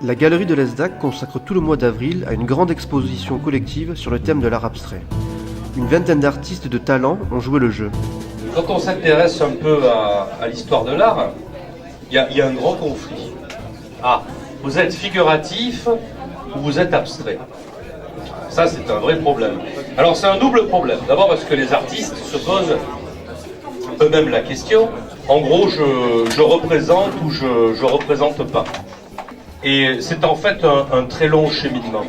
La Galerie de l'ESDAC consacre tout le mois d'avril à une grande exposition collective sur le thème de l'art abstrait. Une vingtaine d'artistes de talent ont joué le jeu. Quand on s'intéresse un peu à l'histoire de l'art, il y a un grand conflit. Ah, vous êtes figuratif ou vous êtes abstrait? Ça, c'est un vrai problème. Alors, c'est un double problème. D'abord parce que les artistes se posent eux-mêmes la question. En gros, je représente ou je représente pas. Et c'est en fait un très long cheminement.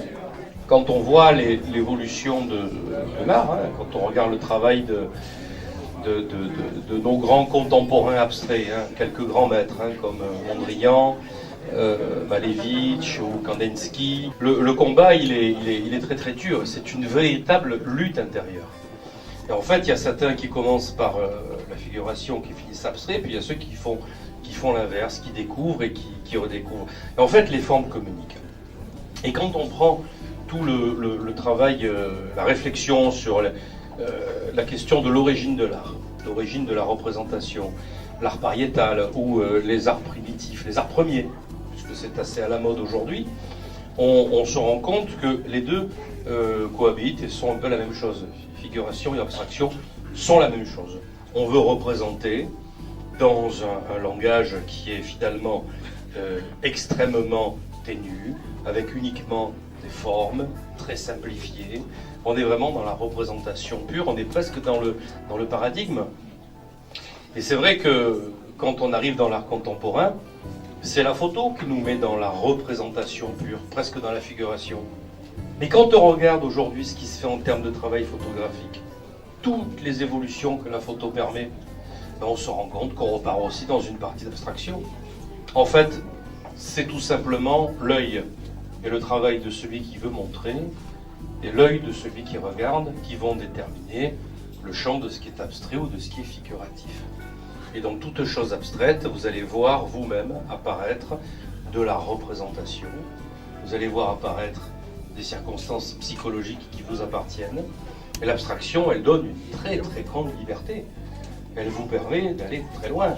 Quand on voit l'évolution de l'art, hein, quand on regarde le travail de nos grands contemporains abstraits, hein, quelques grands maîtres hein, comme Mondrian, Malevich ou Kandinsky, le combat il est très très dur. C'est une véritable lutte intérieure. Et en fait, il y a certains qui commencent par la figuration, qui finissent abstrait, puis il y a ceux qui font l'inverse, qui découvrent et qui redécouvrent. Et en fait, les formes communiquent. Et quand on prend tout le travail, la réflexion sur la question de l'origine de l'art, l'origine de la représentation, l'art pariétal ou les arts primitifs, les arts premiers, puisque c'est assez à la mode aujourd'hui, on se rend compte que les deux cohabitent et sont un peu la même chose. Figuration et abstraction sont la même chose. On veut représenter dans un langage qui est finalement extrêmement ténu, avec uniquement des formes très simplifiées. On est vraiment dans la représentation pure, on est presque dans le paradigme. Et c'est vrai que quand on arrive dans l'art contemporain, c'est la photo qui nous met dans la représentation pure, presque dans la figuration. Mais quand on regarde aujourd'hui ce qui se fait en termes de travail photographique, toutes les évolutions que la photo permet, on se rend compte qu'on repart aussi dans une partie d'abstraction. En fait, c'est tout simplement l'œil et le travail de celui qui veut montrer et l'œil de celui qui regarde qui vont déterminer le champ de ce qui est abstrait ou de ce qui est figuratif. Et dans toute chose abstraite, vous allez voir vous-même apparaître de la représentation, vous allez voir apparaître des circonstances psychologiques qui vous appartiennent. Et l'abstraction, elle donne une très très grande liberté. Elle vous permet d'aller très loin.